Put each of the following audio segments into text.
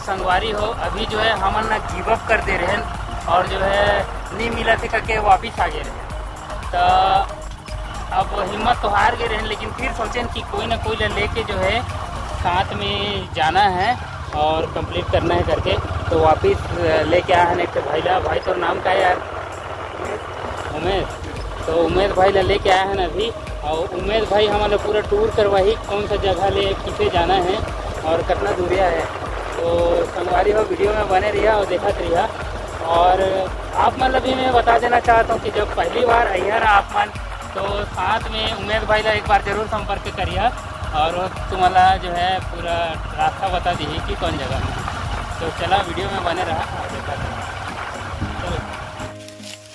संगवारी हो अभी जो है हमन ना गिव अप कर दे रहे हैं और जो है नहीं मिला थे करके वापिस आ गए रहे। तो अब हिम्मत तो हार गए रहे, लेकिन फिर सोचें कि कोई ना कोई लेके जो है साथ में जाना है और कंप्लीट करना है करके, तो वापिस लेके आया है। तो भाई तो नाम का है यार, उमेश। तो उमेश भाई लेके आया है ना अभी, और उमेश भाई हमारे पूरा टूर करवाई कौन सा जगह ले किसे जाना है और कितना दूरिया है। तो संगवारी हो वीडियो में बने रहिए और देखते रहिए। और आप मतलब भी मैं बता देना चाहता हूँ कि जब पहली बार आइए ना आप मन, तो साथ में उमेश भाई एक बार ज़रूर संपर्क करिए और तुम्हारा जो है पूरा रास्ता बता दीजिए कि कौन जगह में। तो चला वीडियो में बने रहा।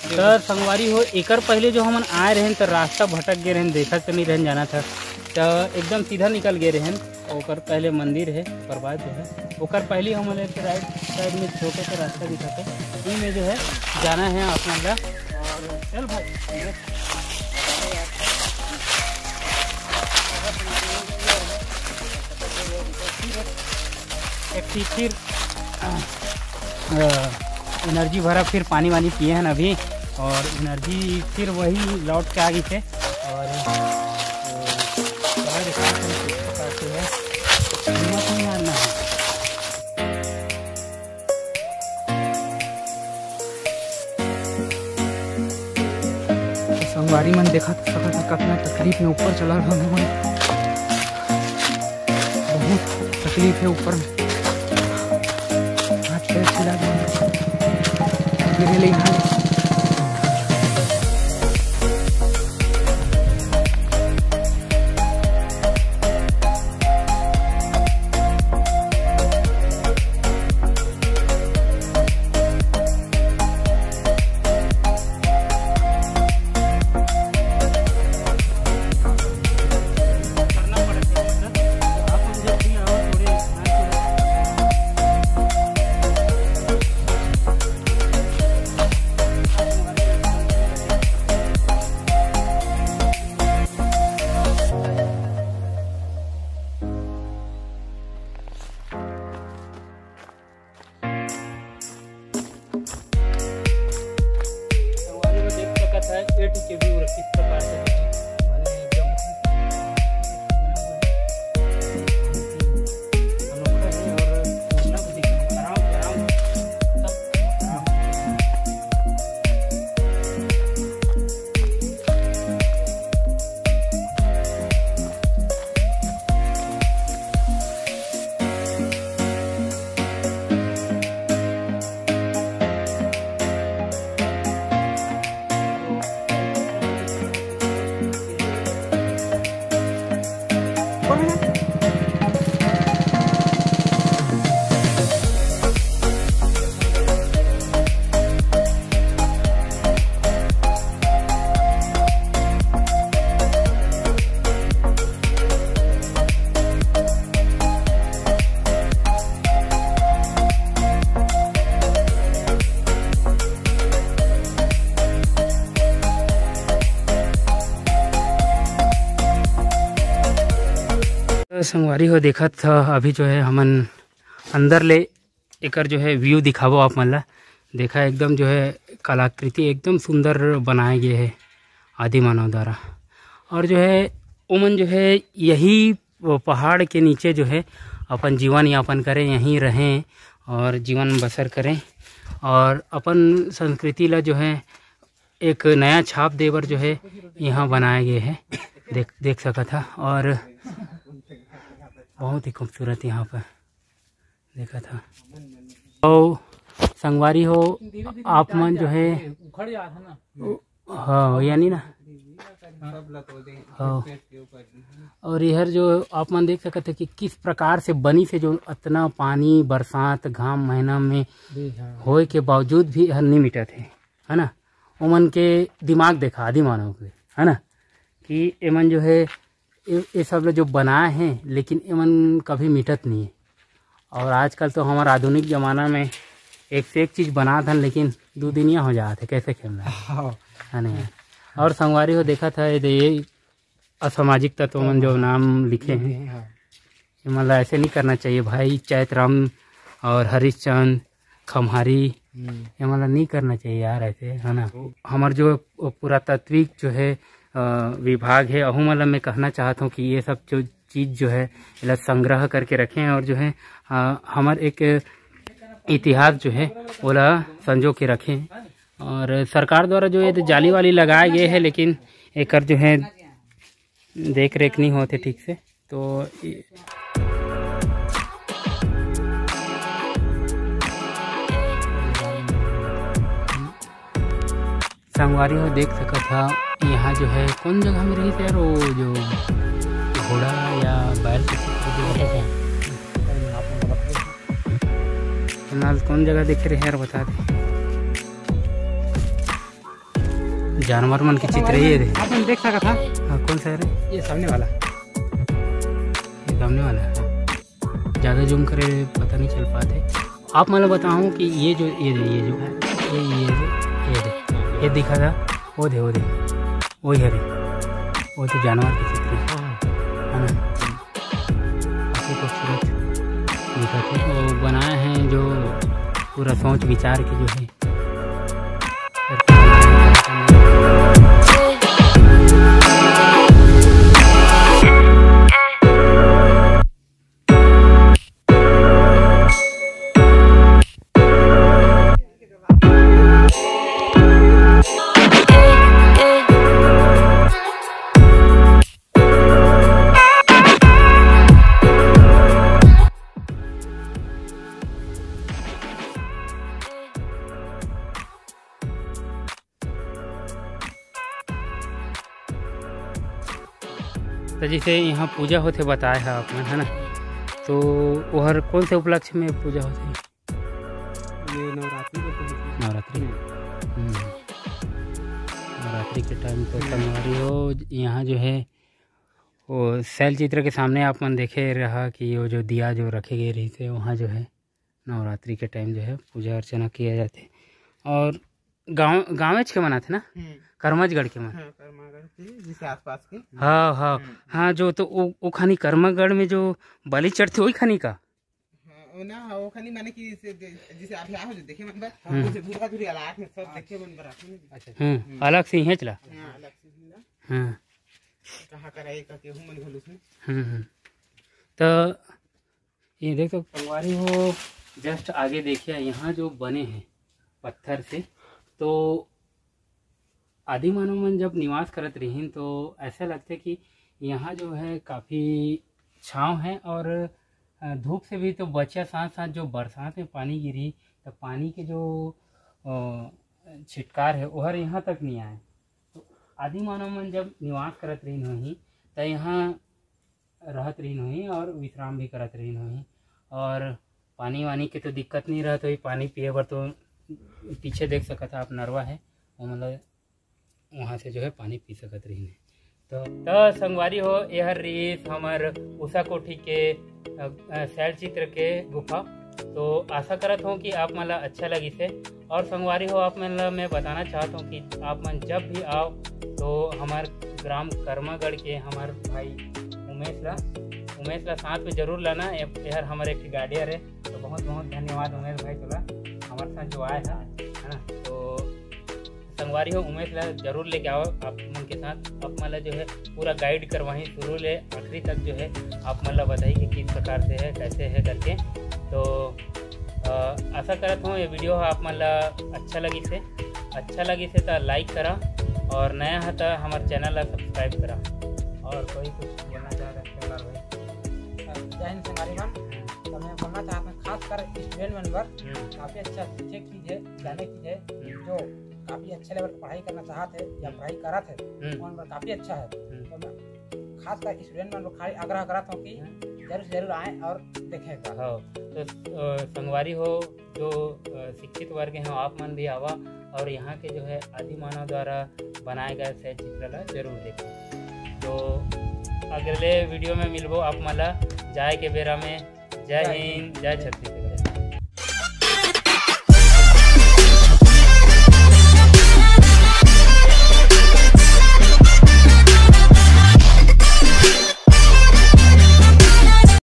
तो संगवारी हो एकर पहले जो हम आए रहे तो रास्ता भटक गए रहे, देखा तो नहीं रहन जाना था, तो एकदम सीधा निकल गए रहे। ओकर पहले मंदिर है प्रभात जो है, ओकर पहले हम राइट साइड में छोटे से रास्ता दिखाते हैं, में जो है जाना है अपना ला। और चल भाई एक फिर एनर्जी भरा, फिर पानी वानी पिए हैं अभी, और एनर्जी फिर वही लौट के आ गई थे। और हिम्मत नहीं हारना है। संगवारी मन देखा कितना तकलीफ में ऊपर चला रहा हूँ, बहुत तकलीफ है ऊपर में, हाथ पैर छिला गिरे यहाँ। के व्यू किस प्रकार से संगवारी हो देखा था। अभी जो है हमन अंदर ले एकर जो है व्यू दिखावो आप मन ला। देखा एकदम जो है कलाकृति एकदम सुंदर बनाए गए है आदि मानव द्वारा। और जो है उमन जो है यही पहाड़ के नीचे जो है अपन जीवन यापन करें, यहीं रहें और जीवन बसर करें, और अपन संस्कृति ला जो है एक नया छाप देवर जो है यहाँ बनाए गए है। देख सका था, और बहुत ही खूबसूरत यहाँ पर देखा था। तो संगवारी हो आप मन जो है हाँ यानी ना हाँ, और यहर जो आप मन देख सकते हैं कि किस प्रकार से बनी से जो इतना पानी बरसात घाम महीना में होए के बावजूद भी हर नहीं मिटत है ना। उमन के दिमाग देखा आदि मानव के है ना, कि एमन जो है ये सब जो बनाए हैं लेकिन एमन कभी मिटत नहीं है। और आजकल तो हमारा आधुनिक ज़माना में एक से एक चीज़ बना था, लेकिन 2 दिन हो जाते कैसे खेलना है नहीं। और संगवारी हो देखा था ये असामाजिक तत्व मन जो नाम लिखे हैं, मतलब ऐसे नहीं करना चाहिए भाई। चैत राम और हरिश्चंद खम्हारी ये मतलब नहीं करना चाहिए यार ऐसे, है ना। हमार जो पुरातात्विक जो है विभाग है, अहू मतलब मैं कहना चाहता हूँ कि ये सब जो चीज़ जो है इला संग्रह करके रखें और जो है हमार एक इतिहास जो है ओला संजो के रखें। और सरकार द्वारा जो है जाली वाली लगाए गए है, लेकिन एक जो है देख रेख नहीं होते ठीक से। तो संगवारी हो देख सका था यहाँ जो है कौन जगह में रही थे यार, वो जो घोड़ा या बैल के चित्र कौन जगह देखे रहे यार, बता दे। जानवर मन के चित्र ये थे, आपने देख सका था। हाँ कौन सा है ये सामने वाला, ये सामने वाला ज़्यादा जूम करे पता नहीं चल पाते। आप मतलब बताऊँ कि ये जो है ये दिखा था, वो दे वही है, वो तो जानवर के चित्र है ना, काफ़ी खूबसूरत दिखा थे। वो बनाए हैं जो पूरा सोच विचार के जो है। तो जैसे यहाँ पूजा होते बताया है आपने, है ना। तो वह कौन से उपलक्ष्य में पूजा होती है? ये नवरात्रि के टाइम तो संगवारी हो यहाँ जो है वो शैल चित्र के सामने आप मन देखे रहा कि वो जो दिया जो रखे गए रही थे, वहाँ जो है नवरात्रि के टाइम जो है पूजा अर्चना किया जाते। और गाँव के मना थे ना, करमजगढ़ के मन, जिसके आसपास के। हाँ जो तो वो खानी करमगढ़ में जो बलि चढ़ते वही खानी का ना, वो खानी माने कि जैसे आप यहाँ हो देखे मन बा, उसे दूसरा दूरी अलग में सब देखे मन बरा। अच्छा अलग से ही चला, अलग से हां कहां कराए का के हम मन घलुस में। तो ये देखो संगवारी हो जस्ट आगे देखिए, यहाँ जो बने हैं पत्थर से, तो आदि मानव मन जब निवास करत रही तो ऐसा लगता है कि यहाँ जो है काफ़ी छाँव है और धूप से भी तो बचा। साथ साथ जो बरसात में पानी गिरी तो पानी के जो छिटकार है वह यहाँ तक नहीं आए। तो आदि मानव मन जब निवास करत रही होही तो यहाँ रहत रही होही और विश्राम भी करत रही होही। और पानी वानी के तो दिक्कत नहीं रहत होई, पानी पिए बर तो पीछे देख सकता था आप नरवा है, वो मतलब वहाँ से जो है पानी पी सकत रही। तो संगवारी हो यह रीस हमार उषा कोठी के शैल चित्र के गुफा। तो आशा करत हूँ कि आप मला अच्छा लगी से। और संगवारी हो आप मन मैं बताना चाहता हूँ कि आप मन जब भी आओ तो हमार ग्राम करमागढ़ के हमार भाई उमेश ला साथ में जरूर लाना। यार हमारे एक गाड़ियर है, तो बहुत बहुत धन्यवाद उमेश भाई तुला हमारे साथ जो आया है ना। तो संगवारी हो उमेश ला जरूर लेके आओ आप मन के साथ। आप मला जो है पूरा गाइड करवाएं शुरू ले आखिरी तक जो है आप मला बताइए कि किस प्रकार से है कैसे है करके। तो आशा करता हूँ ये वीडियो आप मला अच्छा लगी से तो लाइक करा और नया है तो हमारे चैनल ला सब्सक्राइब करा। और कोई कुछ बोलना चाह रहे हैं भाई? जय हिंद संगवारी मन। तो मैं बोलना चाहता हूँ खासकर स्टूडेंट मन पर काफ़ी अच्छा सीखे चीज़ है, जाने की है, जो काफ़ी अच्छे लेवल पर पढ़ाई करना चाहते हैं या पढ़ाई करा थे उन पर काफ़ी अच्छा है। तो मैं खासकर स्टूडेंट मन को खाली आग्रह कराता हूँ कि जरूर आएँ और देखें। हाँ तो संगवारी हो जो शिक्षित वर्ग हैं आप मन भी आवा और यहाँ के जो है आदि मानव द्वारा बनाए गए शैल चित्र जरूर देखें। तो अगले वीडियो में मिलबो आप मला जाए के बेरा में। जय हिंद, जय छत्तीसगढ़।